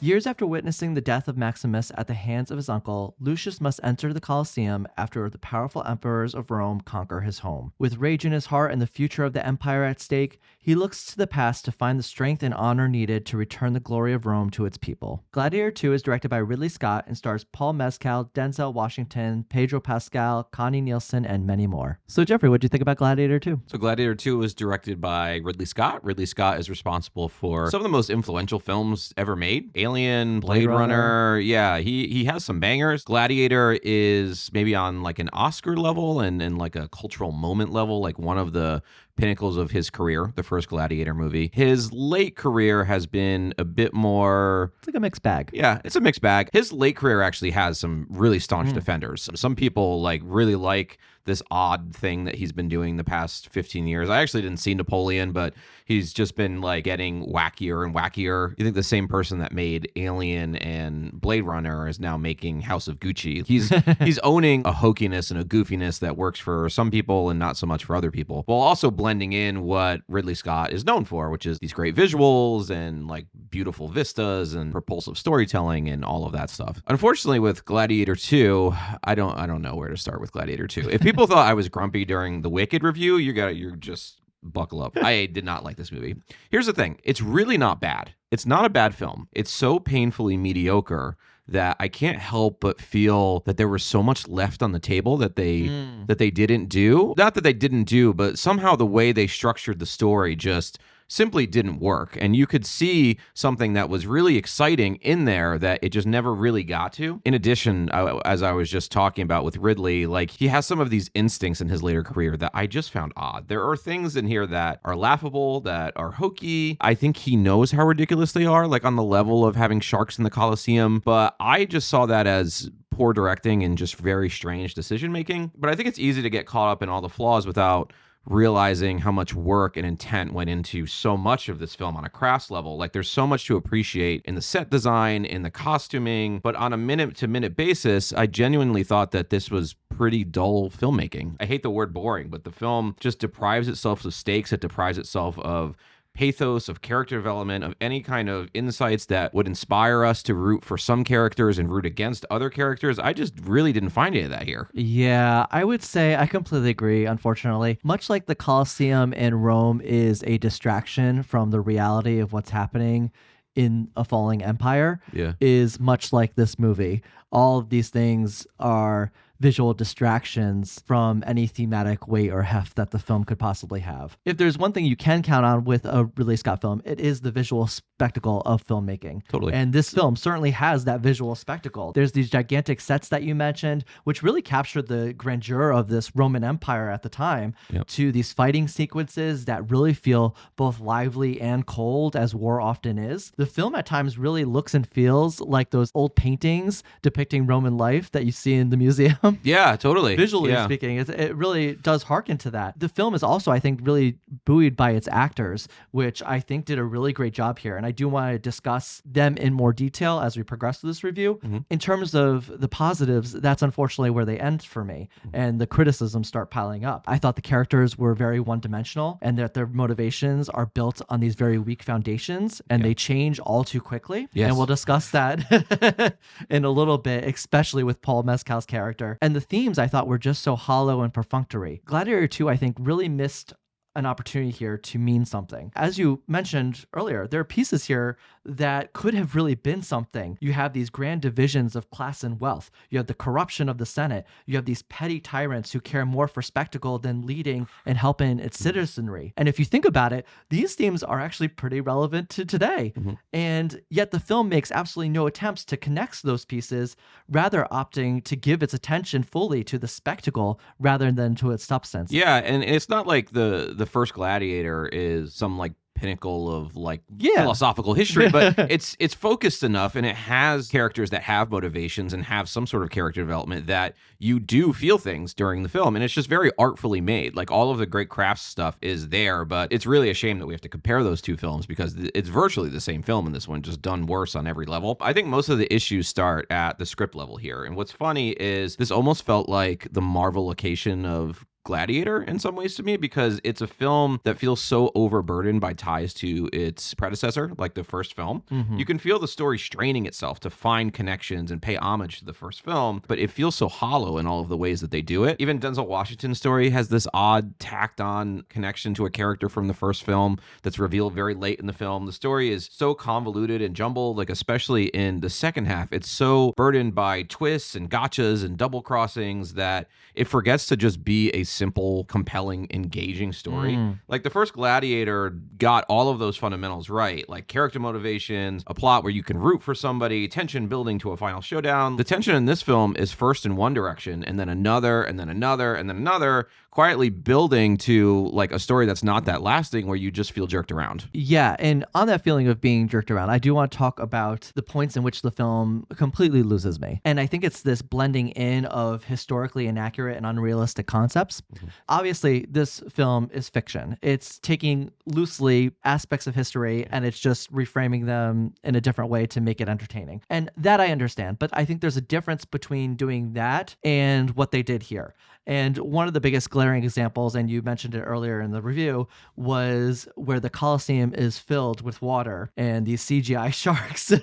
Years after witnessing the death of Maximus at the hands of his uncle, Lucius must enter the Colosseum after the powerful emperors of Rome conquer his home. With rage in his heart and the future of the empire at stake, he looks to the past to find the strength and honor needed to return the glory of Rome to its people. Gladiator II is directed by Ridley Scott and stars Paul Mescal, Denzel Washington, Pedro Pascal, Connie Nielsen, and many more. So Jeffrey, what do you think about Gladiator II? So Gladiator II was directed by Ridley Scott. Ridley Scott is responsible for some of the most influential films ever made. Alien, Blade Runner. Yeah, he has some bangers. Gladiator is maybe on like an Oscar level and like a cultural moment level, like one of the pinnacles of his career, the first Gladiator movie. His late career has been a bit more... It's like a mixed bag. Yeah, it's a mixed bag. His late career actually has some really staunch defenders. Some people like really like this odd thing that he's been doing the past 15 years. I actually didn't see Napoleon, but he's just been like getting wackier and wackier. You think the same person that made Alien and Blade Runner is now making House of Gucci. He's owning a hokiness and a goofiness that works for some people and not so much for other people, while also blending in what Ridley Scott is known for, which is these great visuals and like beautiful vistas and propulsive storytelling and all of that stuff. Unfortunately, with Gladiator 2, I don't know where to start with Gladiator 2. If people thought I was grumpy during the Wicked review, you're just buckle up. I did not like this movie. Here's the thing. It's really not bad. It's not a bad film. It's so painfully mediocre that I can't help but feel that there was so much left on the table that they didn't do. Not that they didn't do, but somehow the way they structured the story just simply didn't work. And you could see something that was really exciting in there that it just never really got to. In addition, as I was just talking about with Ridley, like he has some of these instincts in his later career that I just found odd. There are things in here that are laughable, that are hokey. I think he knows how ridiculous they are, like on the level of having sharks in the Colosseum. But I just saw that as poor directing and just very strange decision making. But I think it's easy to get caught up in all the flaws without realizing how much work and intent went into so much of this film on a crafts level. Like there's so much to appreciate in the set design, in the costuming, but on a minute to minute basis, I genuinely thought that this was pretty dull filmmaking. I hate the word boring, but the film just deprives itself of stakes. It deprives itself of pathos, of character development, of any kind of insights that would inspire us to root for some characters and root against other characters. I just really didn't find any of that here. Yeah, I would say I completely agree, unfortunately. Much like the Colosseum in Rome is a distraction from the reality of what's happening in a falling empire, is much like this movie. All of these things are visual distractions from any thematic weight or heft that the film could possibly have. If there's one thing you can count on with a Ridley Scott film, it is the visual spectacle of filmmaking. Totally. And this film certainly has that visual spectacle. There's these gigantic sets that you mentioned, which really captured the grandeur of this Roman Empire at the time, to these fighting sequences that really feel both lively and cold, as war often is. The film at times really looks and feels like those old paintings depicting Roman life that you see in the museum. Yeah, totally. Visually speaking, it really does harken to that. The film is also, I think, really buoyed by its actors, which I think did a really great job here. And I do want to discuss them in more detail as we progress through this review. In terms of the positives, that's unfortunately where they end for me. And the criticisms start piling up. I thought the characters were very one-dimensional and that their motivations are built on these very weak foundations and they change all too quickly. And we'll discuss that in a little bit, especially with Paul Mescal's character. And the themes I thought were just so hollow and perfunctory. Gladiator 2, I think, really missed an opportunity here to mean something. As you mentioned earlier, there are pieces here that could have really been something. You have these grand divisions of class and wealth. You have the corruption of the Senate. You have these petty tyrants who care more for spectacle than leading and helping its citizenry. And if you think about it, these themes are actually pretty relevant to today. And yet the film makes absolutely no attempts to connect those pieces, rather opting to give its attention fully to the spectacle rather than to its substance. Yeah, and it's not like the first Gladiator is some like pinnacle of like philosophical history, but it's focused enough and it has characters that have motivations and have some sort of character development that you do feel things during the film, and it's just very artfully made. Like all of the great crafts stuff is there, but it's really a shame that we have to compare those two films because it's virtually the same film in this one, just done worse on every level. I think most of the issues start at the script level here, and what's funny is this almost felt like the Marvel-ication of Gladiator in some ways to me, because it's a film that feels so overburdened by ties to its predecessor, like the first film. You can feel the story straining itself to find connections and pay homage to the first film, but it feels so hollow in all of the ways that they do it. Even Denzel Washington's story has this odd tacked on connection to a character from the first film that's revealed very late in the film. The story is so convoluted and jumbled, like especially in the second half. It's so burdened by twists and gotchas and double crossings that it forgets to just be a simple, compelling, engaging story. Like the first Gladiator got all of those fundamentals right, like character motivations, a plot where you can root for somebody, tension building to a final showdown. The tension in this film is first in one direction and then another and then another and then another, quietly building to like a story that's not that lasting, where you just feel jerked around. Yeah, and on that feeling of being jerked around, I do want to talk about the points in which the film completely loses me. And I think it's this blending in of historically inaccurate and unrealistic concepts. Obviously, this film is fiction. It's taking loosely aspects of history and it's just reframing them in a different way to make it entertaining. And that I understand, but I think there's a difference between doing that and what they did here. And one of the biggest glaring examples, and you mentioned it earlier in the review, was where the Colosseum is filled with water and these CGI sharks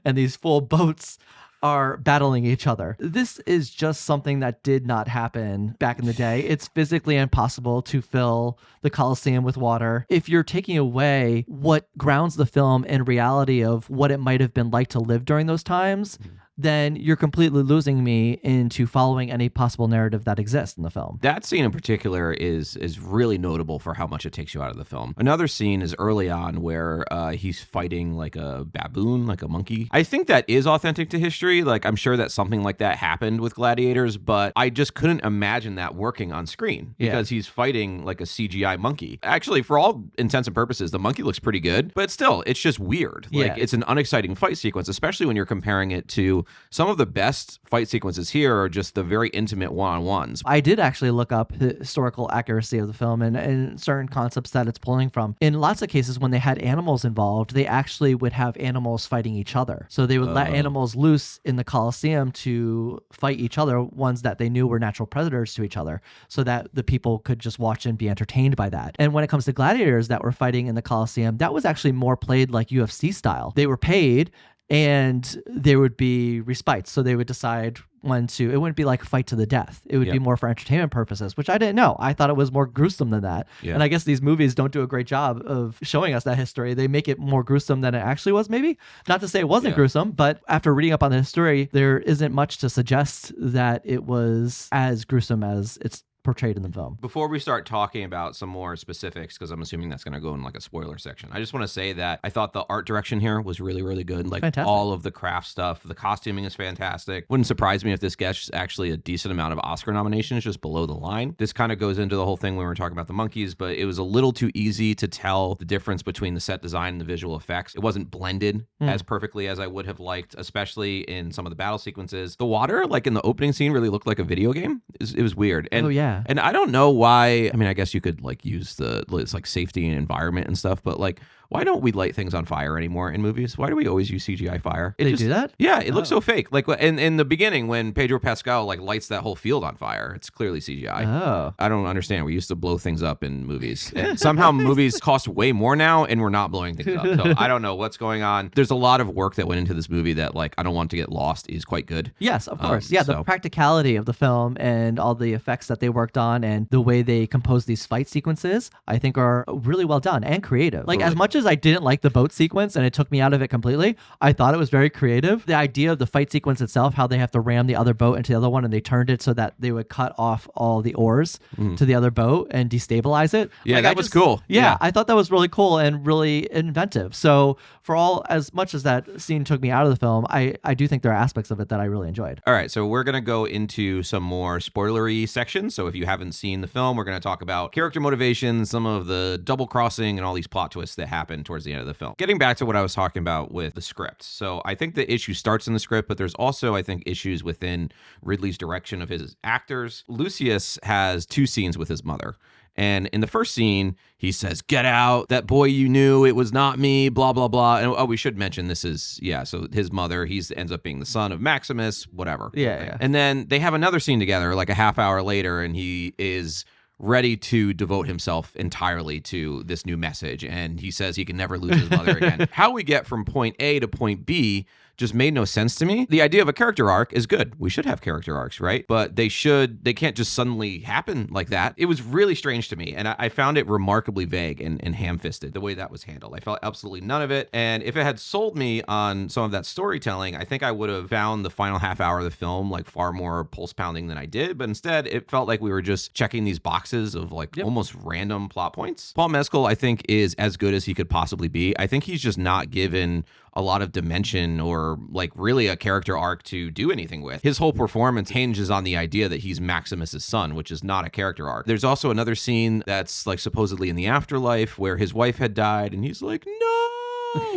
and these full boats are battling each other. This is just something that did not happen back in the day. It's physically impossible to fill the Colosseum with water. If you're taking away what grounds the film in reality of what it might have been like to live during those times, then you're completely losing me into following any possible narrative that exists in the film. That scene in particular is really notable for how much it takes you out of the film. Another scene is early on where he's fighting like a baboon, like a monkey. I think that is authentic to history. Like, I'm sure that something like that happened with gladiators, but I just couldn't imagine that working on screen because he's fighting like a CGI monkey. Actually, for all intents and purposes, the monkey looks pretty good, but still, it's just weird. Like, it's an unexciting fight sequence, especially when you're comparing it to some of the best fight sequences here are just the very intimate one-on-ones. I did actually look up the historical accuracy of the film and certain concepts that it's pulling from. In lots of cases, when they had animals involved, they actually would have animals fighting each other. So they would let animals loose in the Colosseum to fight each other, ones that they knew were natural predators to each other, so that the people could just watch and be entertained by that. And when it comes to gladiators that were fighting in the Colosseum, that was actually more played like UFC style. They were paid, and there would be respites. So they would decide when to, it wouldn't be like a fight to the death. It would be more for entertainment purposes, which I didn't know. I thought it was more gruesome than that. And I guess these movies don't do a great job of showing us that history. They make it more gruesome than it actually was, maybe. Not to say it wasn't gruesome, but after reading up on the history, there isn't much to suggest that it was as gruesome as it's portrayed in the film. Before we start talking about some more specifics, because I'm assuming that's going to go in like a spoiler section, I just want to say that I thought the art direction here was really, really good. Like all of the craft stuff, the costuming is fantastic. Wouldn't surprise me if this gets actually a decent amount of Oscar nominations just below the line. This kind of goes into the whole thing when we were talking about the monkeys, but it was a little too easy to tell the difference between the set design and the visual effects. It wasn't blended as perfectly as I would have liked, especially in some of the battle sequences. The water, like in the opening scene, really looked like a video game. It was weird. And and I don't know why. I mean, I guess you could like use it's like safety and environment and stuff, but like, why don't we light things on fire anymore in movies? Why do we always use CGI fire? They do that? Yeah, it looks so fake. Like in the beginning when Pedro Pascal like lights that whole field on fire, it's clearly CGI. I don't understand. We used to blow things up in movies. And somehow movies cost way more now and we're not blowing things up. So I don't know what's going on. There's a lot of work that went into this movie that like I don't want to get lost is quite good. Yes, of course. The practicality of the film and all the effects that they worked on and the way they composed these fight sequences, I think are really well done and creative. Like as much as I didn't like the boat sequence and it took me out of it completely, I thought it was very creative. The idea of the fight sequence itself, how they have to ram the other boat into the other one and they turned it so that they would cut off all the oars to the other boat and destabilize it. Yeah, like, that was cool. Yeah, I thought that was really cool and really inventive. So for all, as much as that scene took me out of the film, I do think there are aspects of it that I really enjoyed. All right, so we're going to go into some more spoilery sections. So if you haven't seen the film, we're going to talk about character motivations, some of the double crossing and all these plot twists that happen towards the end of the film. Getting back to what I was talking about with the script. So I think the issue starts in the script, but there's also, I think, issues within Ridley's direction of his actors. Lucius has two scenes with his mother. And in the first scene, he says, "Get out, that boy you knew, it was not me, blah, blah, blah." And we should mention this is, so his mother, ends up being the son of Maximus, whatever. Yeah. And then they have another scene together like a half hour later, and he is ready to devote himself entirely to this new message. And he says he can never lose his mother again. How we get from point A to point B just made no sense to me. The idea of a character arc is good. We should have character arcs, right? But they can't just suddenly happen like that. It was really strange to me. And I found it remarkably vague and ham-fisted the way that was handled. I felt absolutely none of it. And if it had sold me on some of that storytelling, I think I would have found the final half hour of the film like far more pulse pounding than I did. But instead, it felt like we were just checking these boxes of like almost random plot points. Paul Mescal, I think, is as good as he could possibly be. I think he's just not given a lot of dimension or like really a character arc to do anything with. His whole performance hinges on the idea that he's Maximus's son, which is not a character arc. There's also another scene that's like supposedly in the afterlife where his wife had died and he's like, no.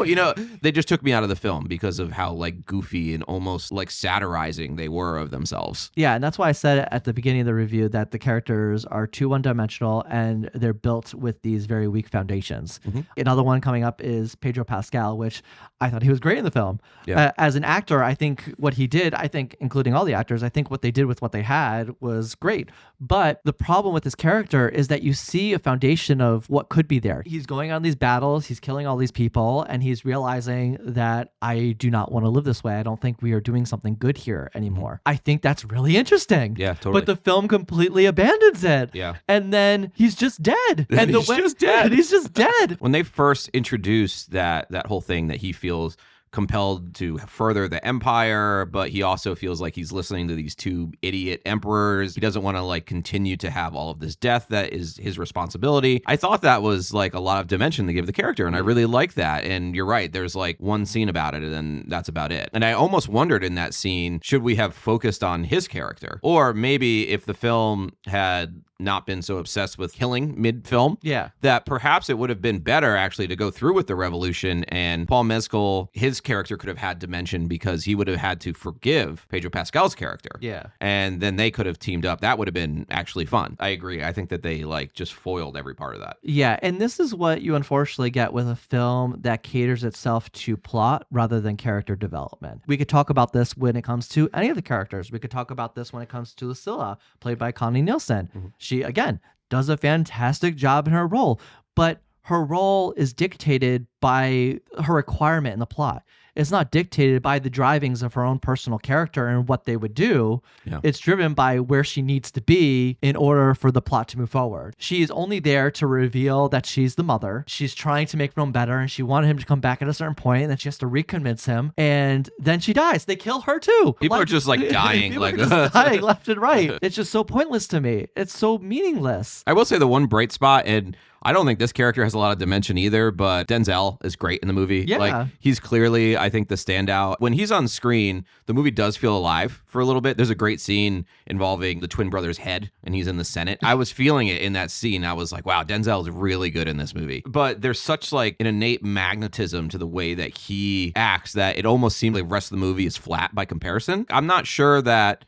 You know, they just took me out of the film because of how like goofy and almost like satirizing they were of themselves. Yeah, and that's why I said at the beginning of the review that the characters are too one-dimensional and they're built with these very weak foundations. Another one coming up is Pedro Pascal, which I thought he was great in the film. Yeah. As an actor, I think what he did, including all the actors, I think what they did with what they had was great. But the problem with this character is that you see a foundation of what could be there. He's going on these battles, he's killing all these people, and he's realizing that I do not want to live this way. I don't think we are doing something good here anymore. I think that's really interesting. Yeah, totally. But the film completely abandons it. Yeah. And then he's just dead. And he's just dead. And he's just dead. When they first introduced that whole thing that he feels compelled to further the empire, but he also feels like he's listening to these two idiot emperors. He doesn't want to like continue to have all of this death that is his responsibility. I thought that was like a lot of dimension to give the character, and I really like that. And you're right, there's like one scene about it and then that's about it. And I almost wondered in that scene, should we have focused on his character? Or maybe if the film had not been so obsessed with killing mid-film, that perhaps it would have been better actually to go through with the revolution, and Paul Mescal, his character could have had dimension because he would have had to forgive Pedro Pascal's character. Yeah. And then they could have teamed up. That would have been actually fun. I agree. I think that they like just foiled every part of that. Yeah, and this is what you unfortunately get with a film that caters itself to plot rather than character development. We could talk about this when it comes to any of the characters. We could talk about this when it comes to Lucilla, played by Connie Nielsen. She, again, does a fantastic job in her role, but her role is dictated by her requirement in the plot. It's not dictated by the drivings of her own personal character and what they would do. Yeah. It's driven by where she needs to be in order for the plot to move forward. She is only there to reveal that she's the mother. She's trying to make Rome better, and she wanted him to come back at a certain point, and then she has to reconvince him, and then she dies. They kill her too. People are just like dying. People are just dying left and right. It's just so pointless to me. It's so meaningless. I will say the one bright spot, and I don't think this character has a lot of dimension either, but Denzel is great in the movie. Yeah. Like, he's clearly, I think, the standout. When he's on screen, the movie does feel alive for a little bit. There's a great scene involving the twin brother's head, and he's in the Senate. I was feeling it in that scene. I was like, wow, Denzel is really good in this movie. But there's such like an innate magnetism to the way that he acts that it almost seems like the rest of the movie is flat by comparison. I'm not sure that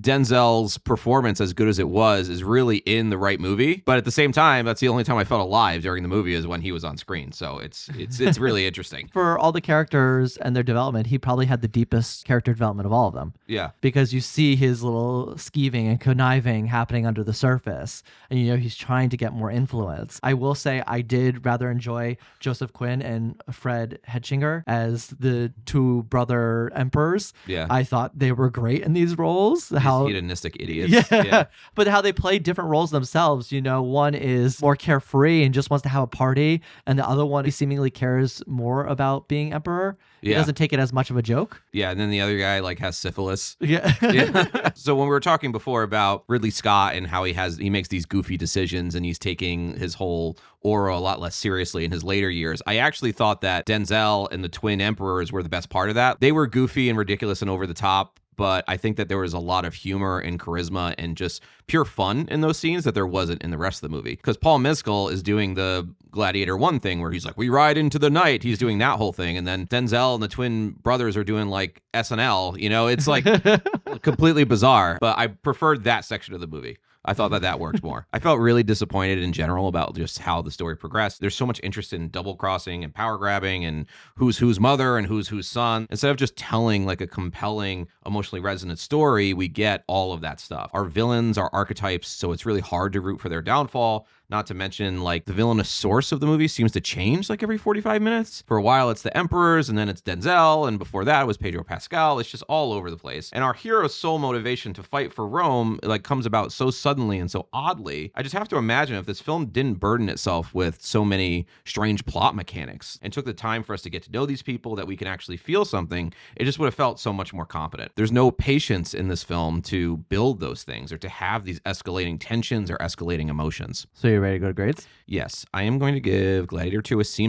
Denzel's performance, as good as it was, is really in the right movie. But at the same time, that's the only time I felt alive during the movie is when he was on screen. So it's really interesting. For all the characters and their development, he probably had the deepest character development of all of them. Yeah. Because you see his little skeeving and conniving happening under the surface. And, you know, he's trying to get more influence. I will say I did rather enjoy Joseph Quinn and Fred Hechinger as the two brother emperors. Yeah. I thought they were great in these roles. Hedonistic idiots. Yeah. But how they play different roles themselves. You know, one is more carefree and just wants to have a party, and the other one seemingly cares more about being emperor. He doesn't take it as much of a joke. Yeah, and then the other guy like has syphilis. Yeah. Yeah. So when we were talking before about Ridley Scott and how he makes these goofy decisions and he's taking his whole aura a lot less seriously in his later years, I actually thought that Denzel and the twin emperors were the best part of that. They were goofy and ridiculous and over the top, but I think that there was a lot of humor and charisma and just pure fun in those scenes that there wasn't in the rest of the movie. Because Paul Mescal is doing the Gladiator I thing where he's like, we ride into the night. He's doing that whole thing. And then Denzel and the twin brothers are doing like SNL. You know, it's like completely bizarre. But I preferred that section of the movie. I thought that worked more. I felt really disappointed in general about just how the story progressed. There's so much interest in double crossing and power grabbing and who's whose mother and who's whose son. Instead of just telling like a compelling, emotionally resonant story, we get all of that stuff. Our villains are archetypes, so it's really hard to root for their downfall. Not to mention, like, the villainous source of the movie seems to change like every 45 minutes. For a while, it's the emperors, and then it's Denzel, and before that, it was Pedro Pascal. It's just all over the place. And our hero's sole motivation to fight for Rome, like, comes about so suddenly and so oddly. I just have to imagine if this film didn't burden itself with so many strange plot mechanics and took the time for us to get to know these people, that we can actually feel something, it just would have felt so much more competent. There's no patience in this film to build those things or to have these escalating tensions or escalating emotions. So you're ready to go to grades? Yes, I am going to give Gladiator II a C-.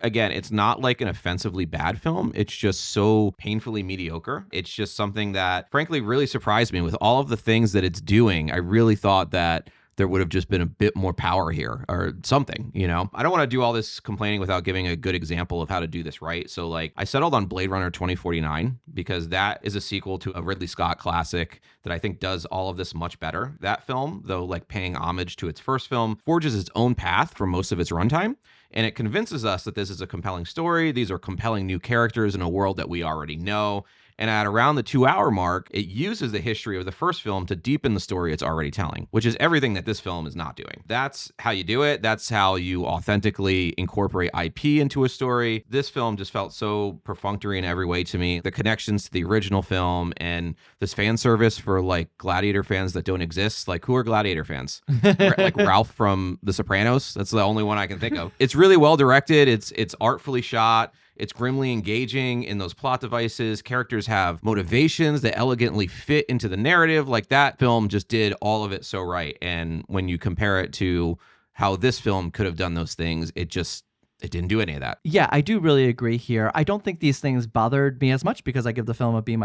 Again, it's not like an offensively bad film. It's just so painfully mediocre. It's just something that, frankly, really surprised me. With all of the things that it's doing, I really thought that there would have just been a bit more power here or something, you know? I don't want to do all this complaining without giving a good example of how to do this right. So, like, I settled on Blade Runner 2049 because that is a sequel to a Ridley Scott classic that I think does all of this much better. That film, though, like, paying homage to its first film, forges its own path for most of its runtime. And it convinces us that this is a compelling story. These are compelling new characters in a world that we already know. And at around the 2-hour mark, it uses the history of the first film to deepen the story it's already telling, which is everything that this film is not doing. That's how you do it. That's how you authentically incorporate IP into a story. This film just felt so perfunctory in every way to me. The connections to the original film and this fan service for like Gladiator fans that don't exist. Like, who are Gladiator fans? Like Ralph from The Sopranos. That's the only one I can think of. It's really well directed. It's artfully shot. It's grimly engaging in those plot devices. Characters have motivations that elegantly fit into the narrative. Like, that film just did all of it so right. And when you compare it to how this film could have done those things, it didn't do any of that. Yeah, I do really agree here. I don't think these things bothered me as much because I give the film a B-.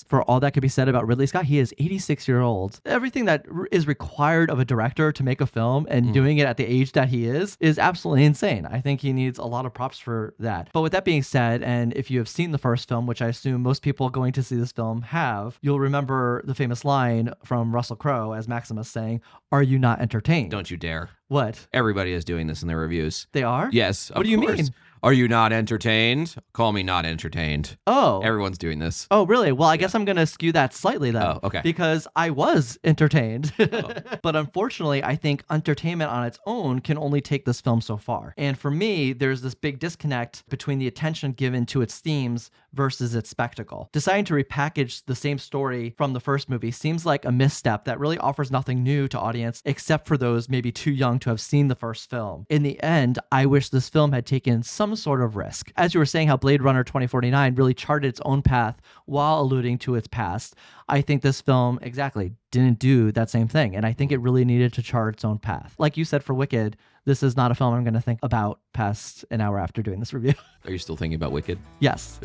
For all that could be said about Ridley Scott, he is 86 years old. Everything that is required of a director to make a film and doing it at the age that he is absolutely insane. I think he needs a lot of props for that. But with that being said, and if you have seen the first film, which I assume most people going to see this film have, you'll remember the famous line from Russell Crowe as Maximus saying, "Are you not entertained?" Don't you dare. What? Everybody is doing this in their reviews. They are? Yes. What do you mean? Are you not entertained? Call me not entertained. Oh. Everyone's doing this. Oh, really? Well, I guess I'm going to skew that slightly then. Oh, okay. Because I was entertained. But unfortunately, I think entertainment on its own can only take this film so far. And for me, there's this big disconnect between the attention given to its themes versus its spectacle. Deciding to repackage the same story from the first movie seems like a misstep that really offers nothing new to audience except for those maybe too young to have seen the first film. In the end, I wish this film had taken some sort of risk. As you were saying, how Blade Runner 2049 really charted its own path while alluding to its past, I think this film exactly didn't do that same thing. And I think it really needed to chart its own path. Like you said for Wicked, this is not a film I'm going to think about past an hour after doing this review. Are you still thinking about Wicked? Yes.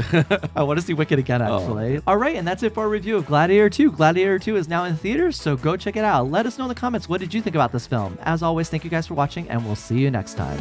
I want to see Wicked again, actually. All right, and that's it for our review of Gladiator 2. Gladiator 2 is now in theaters, so go check it out. Let us know in the comments, what did you think about this film? As always, thank you guys for watching, and we'll see you next time.